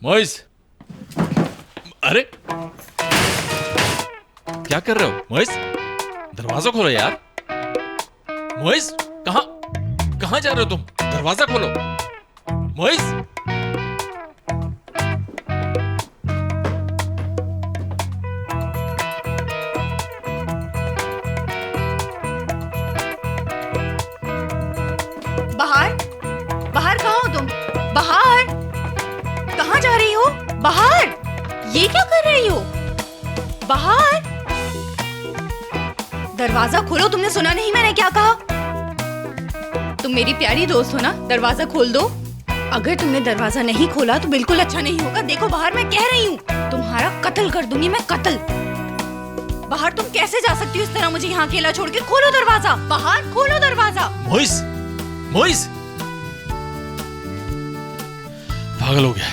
Moist, अरे क्या कर रहे हो मोइस? दरवाजा खोलो यार। मोइस, कहां कहां जा रहे हो तुम? दरवाजा खोलो मोइस। बाहर बाहर कहाँ हो तुम? बाहर कहाँ जा रही हो? बाहर ये क्या कर रही हो? बाहर दरवाजा खोलो। तुमने सुना नहीं मैंने क्या कहा? तुम मेरी प्यारी दोस्त हो ना, दरवाजा खोल दो। अगर तुमने दरवाजा नहीं खोला तो बिल्कुल अच्छा नहीं होगा। देखो बाहर, मैं कह रही हूँ तुम्हारा कत्ल कर दूंगी मैं, कत्ल। बाहर तुम कैसे जा सकती हो इस तरह मुझे यहाँ अकेला छोड़ के? खोलो दरवाजा, बाहर खोलो दरवाजा। मोइस, मोइस पागल हो गया।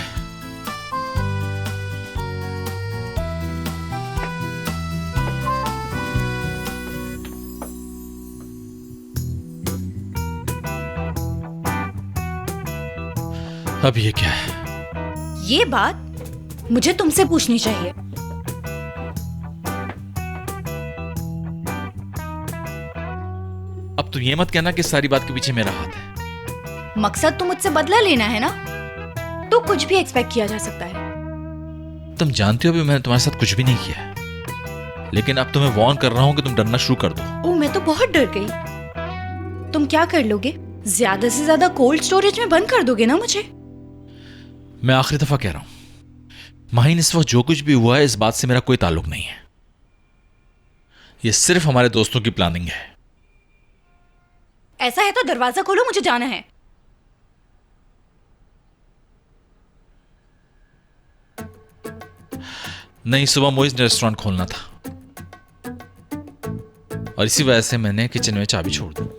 अब ये क्या है? ये बात मुझे तुमसे पूछनी चाहिए। अब तुम ये मत कहना कि सारी बात के पीछे मेरा हाथ है। मकसद तो मुझसे बदला लेना है ना, तो कुछ भी एक्सपेक्ट किया जा सकता है। तुम जानते हो भी मैंने तुम्हारे साथ कुछ भी नहीं किया, लेकिन अब तुम्हें वार्न कर रहा हूं कि तुम डरना शुरू कर दो। ओह, मैं तो बहुत डर गई। तुम क्या कर लोगे? ज्यादा से ज्यादा कोल्ड स्टोरेज में बंद कर दोगे ना मुझे? मैं आखिरी दफा कह रहा हूं, माहिन, इस वक्त जो कुछ भी हुआ है इस बात से मेरा कोई ताल्लुक नहीं है। यह सिर्फ हमारे दोस्तों की प्लानिंग है। ऐसा है तो दरवाजा खोलो, मुझे जाना है। नहीं, सुबह मोइस ने रेस्टोरेंट खोलना था और इसी वजह से मैंने किचन में चाबी छोड़ दी।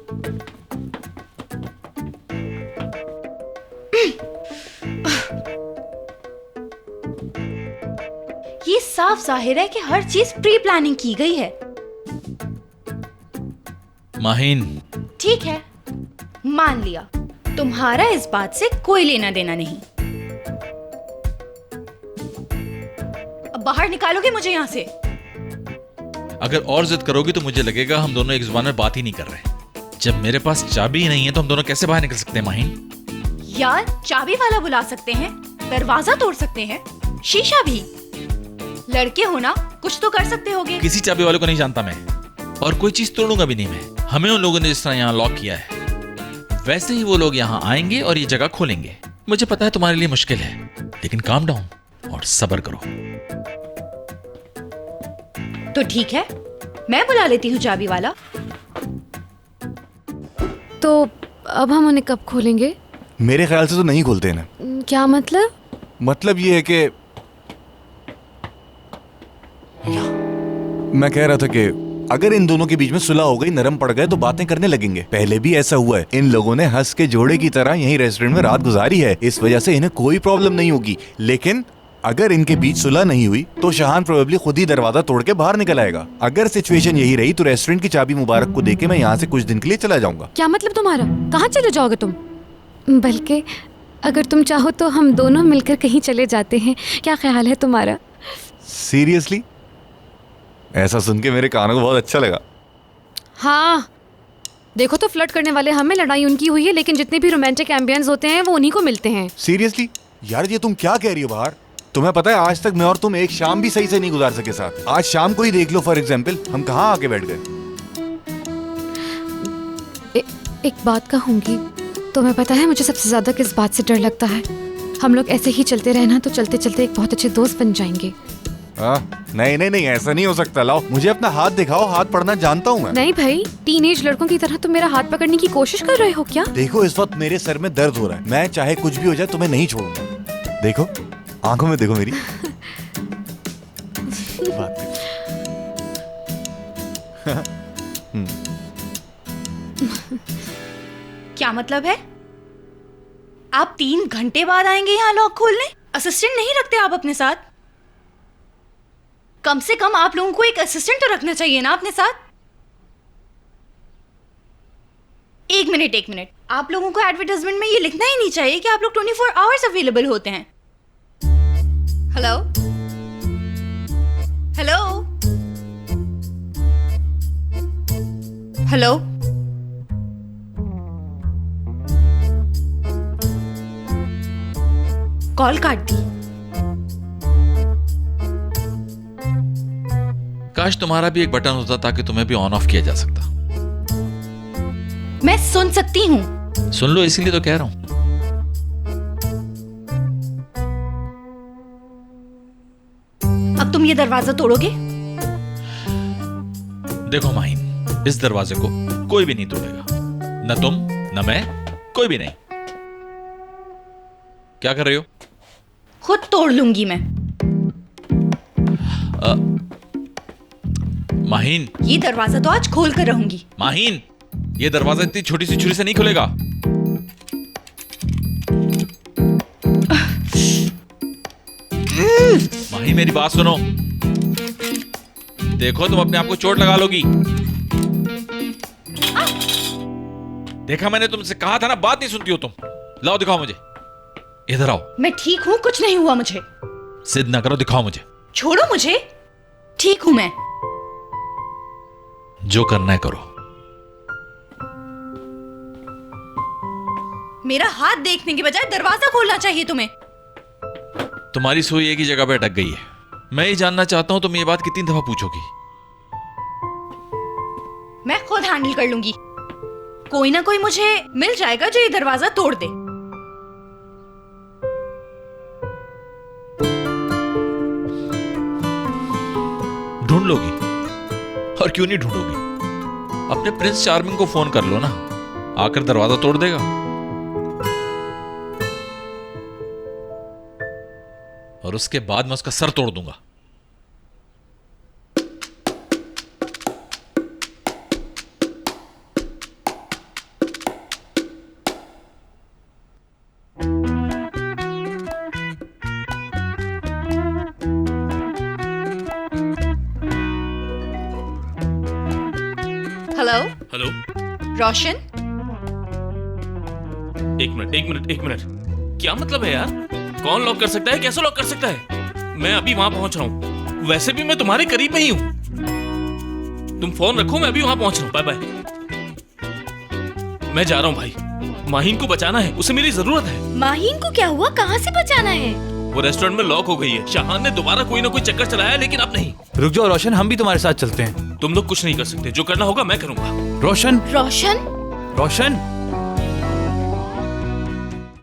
ये साफ जाहिर है कि हर चीज प्री प्लानिंग की गई है। माहिन, ठीक है, मान लिया। तुम्हारा इस बात से कोई लेना देना नहीं। अब बाहर निकालोगे मुझे यहाँ से? अगर और जिद करोगी तो मुझे लगेगा हम दोनों एक जुबान में बात ही नहीं कर रहे। जब मेरे पास चाबी ही नहीं है तो हम दोनों कैसे बाहर निकल सकते हैं माहिन? यार, चाबी वाला बुला सकते हैं, दरवाजा तोड़ सकते हैं, शीशा भी। लड़के हो ना, कुछ तो कर सकते होगे। किसी चाबी वाले को नहीं जानता मैं, और कोई चीज तोड़ूंगा भी नहीं मैं। हमें उन लोगों ने जिस तरह यहाँ लॉक किया है वैसे ही वो लोग यहाँ आएंगे और ये जगह खोलेंगे। मुझे पता है तुम्हारे लिए मुश्किल है, लेकिन काम डाउन और सब्र करो। तो ठीक है, मैं बुला लेती हूँ चाबी वाला। तो अब हम उन्हें कब खोलेंगे? मेरे ख्याल से तो नहीं खोलते ना। क्या मतलब? मतलब ये है कि मैं कह रहा था कि अगर इन दोनों के बीच में सुलह हो गई, नरम पड़ गए तो बातें करने लगेंगे। पहले भी ऐसा हुआ है, इन लोगों ने हंस के जोड़े की तरह यहीं रेस्टोरेंट में रात गुजारी है, इस वजह से इन्हें कोई प्रॉब्लम नहीं होगी। लेकिन अगर इनके बीच सुलह नहीं हुई तो शाहान प्रोबेबली खुद ही दरवाजा तोड़ के बाहर निकल आएगा। अगर सिचुएशन यही रही तो रेस्टोरेंट की चाबी मुबारक को देके मैं यहाँ से कुछ दिन के लिए चला जाऊंगा। क्या मतलब तुम्हारा? कहाँ चले जाओगे तुम? बल्कि अगर तुम चाहो तो हम दोनों मिलकर कहीं चले जाते हैं। क्या ख्याल है तुम्हारा? सीरियसली? ऐसा सुन के मेरे कानों को बहुत अच्छा लगा। हाँ, देखो तो फ्लर्ट करने वाले हमें, लड़ाई उनकी हुई है, लेकिन जितने भी रोमांटिक एम्बियंस होते हैं वो उन्हीं को मिलते हैं। सीरियसली यार, ये तुम क्या कह रही हो बाहर? तुम्हें पता है आज तक मैं और तुम एक शाम भी सही से नहीं गुजार सके साथ। आज शाम को ही देख लो फॉर एग्जाम्पल, हम कहाँ आके बैठ गए। एक बात कहूंगी, तुम्हें पता है मुझे सबसे ज्यादा किस बात से डर लगता है? हम लोग ऐसे ही चलते रहना तो चलते चलते एक बहुत अच्छे दोस्त बन जाएंगे। नहीं नहीं नहीं, ऐसा नहीं हो सकता। लाओ मुझे अपना हाथ दिखाओ, हाथ पढ़ना जानता हूँ मैं। नहीं भाई, टीनेज लड़कों की तरह तुम मेरा हाथ पकड़ने की कोशिश कर रहे हो क्या? देखो इस वक्त मेरे सर में दर्द हो रहा है, मैं चाहे कुछ भी हो जाए तुम्हें नहीं छोड़ूंगा। देखो आंखों में देखो मेरी। बात क्या मतलब है? आप 3 घंटे बाद आएंगे यहाँ लॉक खोलने? असिस्टेंट नहीं रखते आप अपने साथ? कम से कम आप लोगों को एक असिस्टेंट तो रखना चाहिए ना अपने साथ। एक मिनट, आप लोगों को एडवर्टाइजमेंट में ये लिखना ही नहीं चाहिए कि आप लोग 24 आवर्स अवेलेबल होते हैं। हेलो हेलो हेलो कॉल काट दी। काश तुम्हारा भी एक बटन होता ताकि तुम्हें भी ऑन ऑफ किया जा सकता। मैं सुन सकती हूँ। सुन लो, इसीलिए तो कह रहा हूं। अब तुम ये दरवाजा तोड़ोगे? देखो माहिन, इस दरवाजे को कोई भी नहीं तोड़ेगा, न तुम न मैं, कोई भी नहीं। क्या कर रही हो? खुद तोड़ लूंगी मैं। माहिन, ये दरवाजा तो आज खोल कर रहूंगी। माहिन, ये दरवाजा इतनी छोटी सी छुरी से नहीं खुलेगा। माहिन मेरी बात सुनो। देखो तुम अपने आप को चोट लगा लोगी। देखा, मैंने तुमसे कहा था ना, बात नहीं सुनती हो तुम। लाओ दिखाओ मुझे, इधर आओ। मैं ठीक हूँ, कुछ नहीं हुआ मुझे। जिद ना करो, दिखाओ मुझे। छोड़ो मुझे, ठीक हूं मैं। जो करना है करो। मेरा हाथ देखने के बजाय दरवाजा खोलना चाहिए तुम्हें। तुम्हारी सुई एक ही जगह पे अटक गई है। मैं ये जानना चाहता हूं तुम ये बात कितनी दफा पूछोगी। मैं खुद हैंडल कर लूंगी। कोई ना कोई मुझे मिल जाएगा जो ये दरवाजा तोड़ दे। ढूंढ लोगी? और क्यों नहीं ढूंढोगी? अपने प्रिंस चार्मिंग को फोन कर लो ना, आकर दरवाजा तोड़ देगा। और उसके बाद मैं उसका सर तोड़ दूंगा। हेलो हेलो, रोशन, एक मिनट। क्या मतलब है यार? कौन लॉक कर सकता है? कैसे लॉक कर सकता है? मैं अभी वहां पहुंच रहा हूं। वैसे भी मैं तुम्हारे करीब में ही हूं। तुम फोन रखो, मैं अभी वहां पहुंच रहा हूं। Bye bye. मैं जा रहा हूं भाई। माहीन को बचाना है, उसे मेरी जरूरत है। माहीन को क्या हुआ? कहाँ से बचाना है? वो रेस्टोरेंट में लॉक हो गई है। शाहान ने दोबारा कोई ना कोई चक्कर चलाया, लेकिन अब नहीं। रुक जाओ रोशन, हम भी तुम्हारे साथ चलते हैं। तुम लोग कुछ नहीं कर सकते। जो करना होगा मैं करूंगा। रोशन रोशन, रोशन